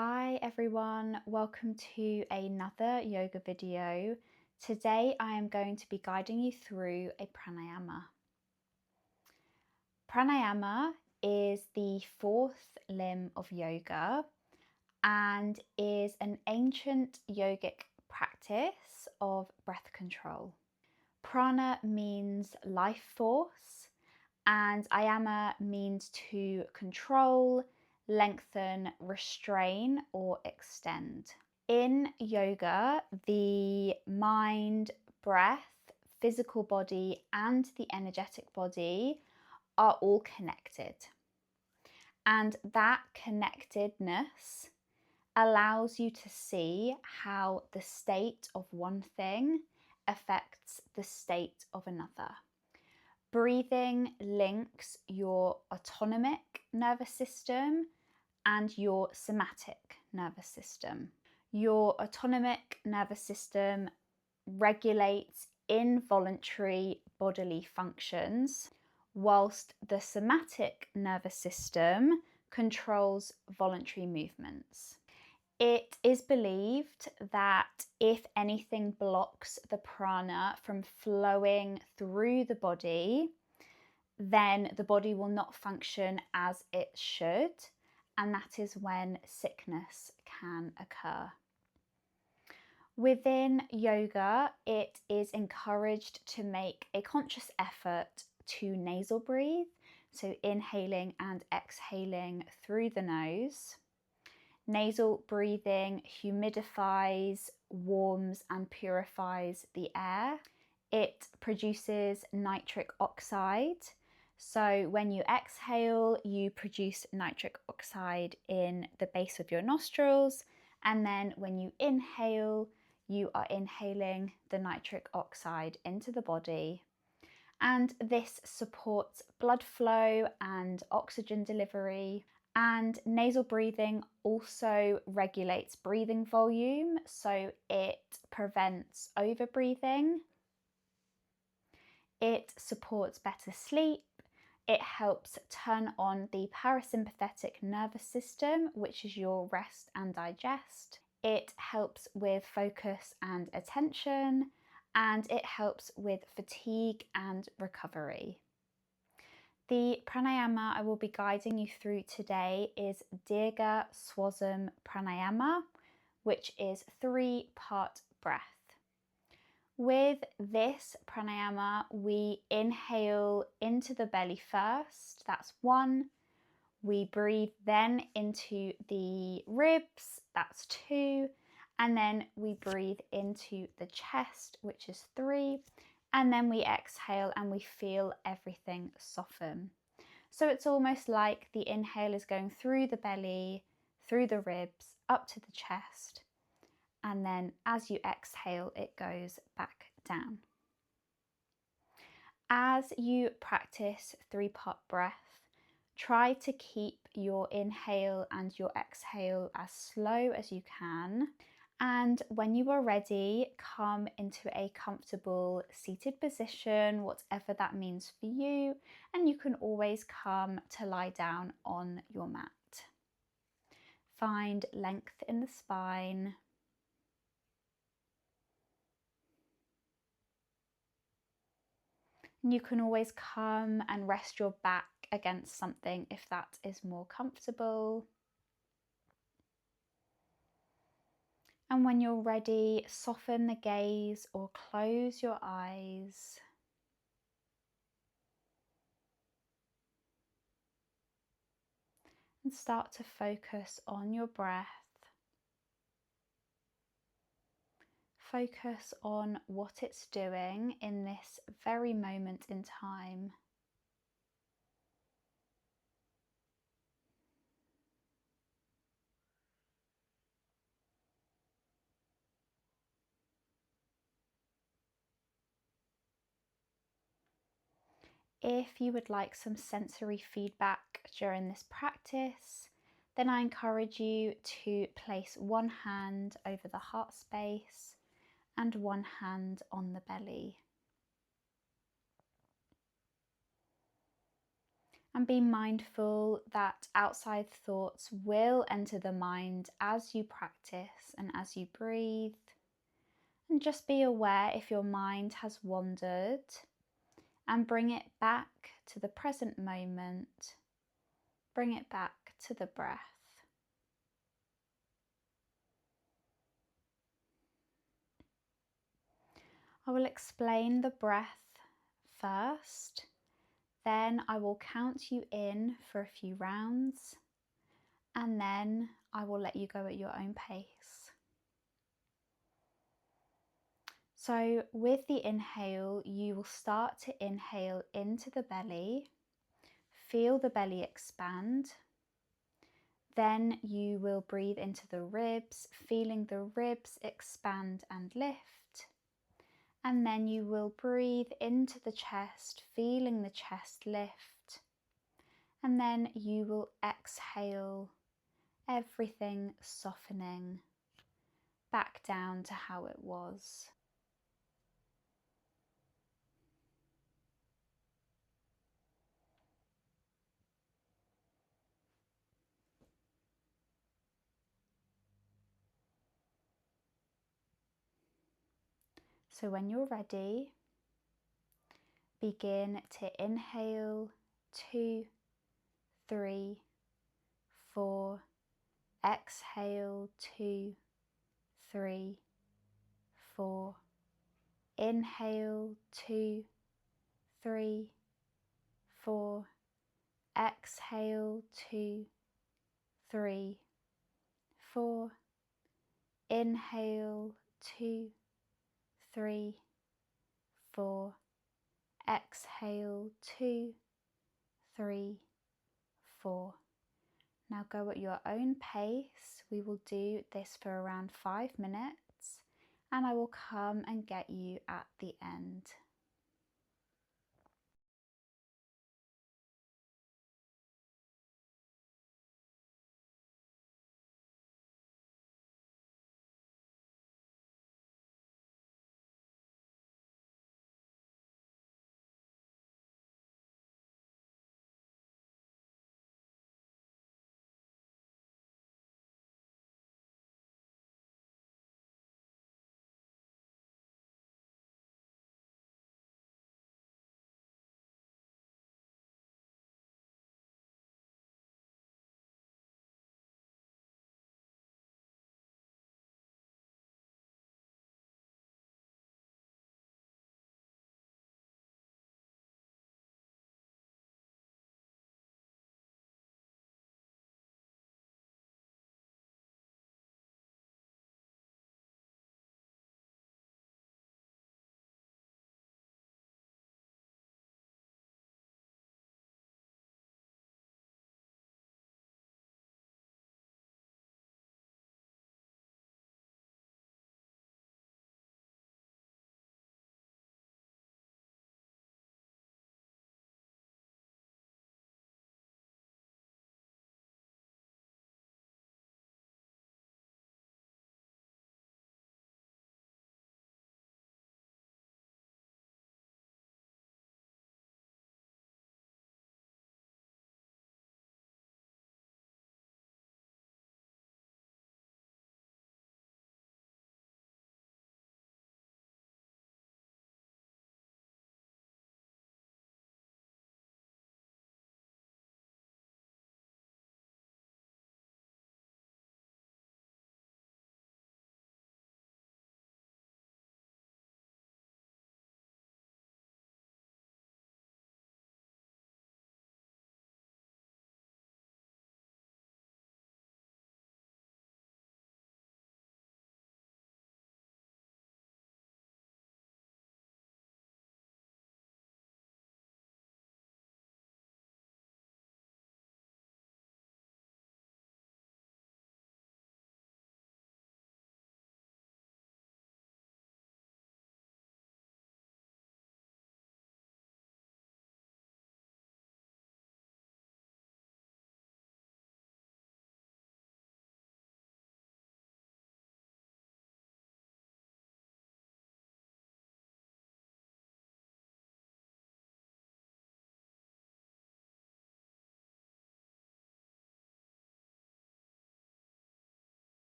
Hi everyone, welcome to another yoga video. Today I am going to be guiding you through a pranayama. Pranayama is the fourth limb of yoga and is an ancient yogic practice of breath control. Prana means life force and ayama means to control, lengthen, restrain, or extend. In yoga, the mind, breath, physical body, and the energetic body are all connected. And that connectedness allows you to see how the state of one thing affects the state of another. Breathing links your autonomic nervous system and your somatic nervous system. Your autonomic nervous system regulates involuntary bodily functions, whilst the somatic nervous system controls voluntary movements. It is believed that if anything blocks the prana from flowing through the body, then the body will not function as it should, and that is when sickness can occur. Within yoga, it is encouraged to make a conscious effort to nasal breathe, so inhaling and exhaling through the nose. Nasal breathing humidifies, warms, and purifies the air. It produces nitric oxide. So when you exhale, you produce nitric oxide in the base of your nostrils. And then when you inhale, you are inhaling the nitric oxide into the body. And this supports blood flow and oxygen delivery. And nasal breathing also regulates breathing volume, so it prevents overbreathing. It supports better sleep. It helps turn on the parasympathetic nervous system, which is your rest and digest. It helps with focus and attention, and it helps with fatigue and recovery. The pranayama I will be guiding you through today is Dirgha Swasam Pranayama, which is 3-part breath. With this pranayama, we inhale into the belly first, that's 1. We breathe then into the ribs, that's 2. And then we breathe into the chest, which is 3. And then we exhale and we feel everything soften. So it's almost like the inhale is going through the belly, through the ribs, up to the chest. And then as you exhale, it goes back down. As you practice 3-part breath, try to keep your inhale and your exhale as slow as you can. And when you are ready, come into a comfortable seated position, whatever that means for you. And you can always come to lie down on your mat. Find length in the spine. And you can always come and rest your back against something if that is more comfortable. And when you're ready, soften the gaze or close your eyes. And start to focus on your breath. Focus on what it's doing in this very moment in time. If you would like some sensory feedback during this practice, then I encourage you to place one hand over the heart space and one hand on the belly. And be mindful that outside thoughts will enter the mind as you practice and as you breathe. And just be aware if your mind has wandered and bring it back to the present moment. Bring it back to the breath. I will explain the breath first, then I will count you in for a few rounds, and then I will let you go at your own pace. So with the inhale, you will start to inhale into the belly, feel the belly expand. Then you will breathe into the ribs, feeling the ribs expand and lift. And then you will breathe into the chest, feeling the chest lift. And then you will exhale, everything softening back down to how it was. So when you're ready, begin to inhale 2, 3, 4. Exhale 2, 3, 4. Inhale 2, 3, 4. Exhale 2, 3, 4. Inhale 2, 3, 4. Exhale 2, 3, 4. Now go at your own pace. We will do this for around 5 minutes and I will come and get you at the end.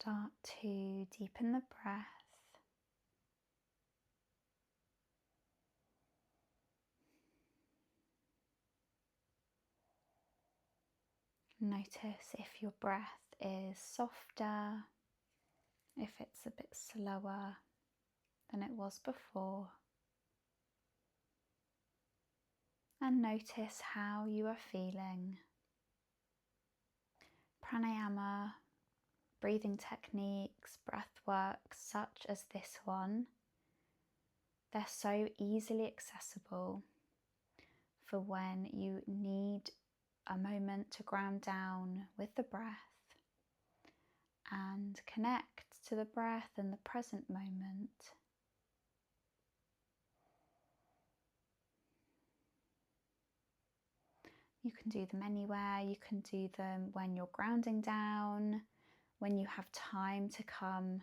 Start to deepen the breath. Notice if your breath is softer, if it's a bit slower than it was before. And notice how you are feeling. Pranayama, breathing techniques, breath work such as this one, they're so easily accessible for when you need a moment to ground down with the breath and connect to the breath and the present moment. You can do them anywhere. You can do them when you're grounding down, when you have time to come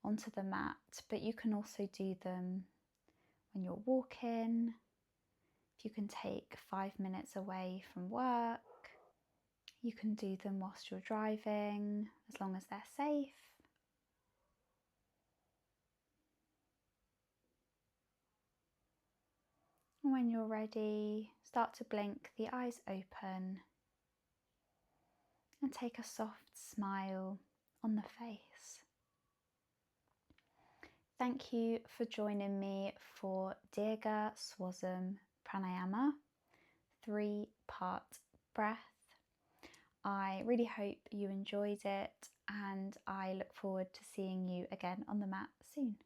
onto the mat, but you can also do them when you're walking. If you can take 5 minutes away from work, you can do them whilst you're driving, as long as they're safe. And when you're ready, start to blink the eyes open and take a soft smile on the face. Thank you for joining me for Dirgha Swasam Pranayama, 3-part breath. I really hope you enjoyed it, and I look forward to seeing you again on the mat soon.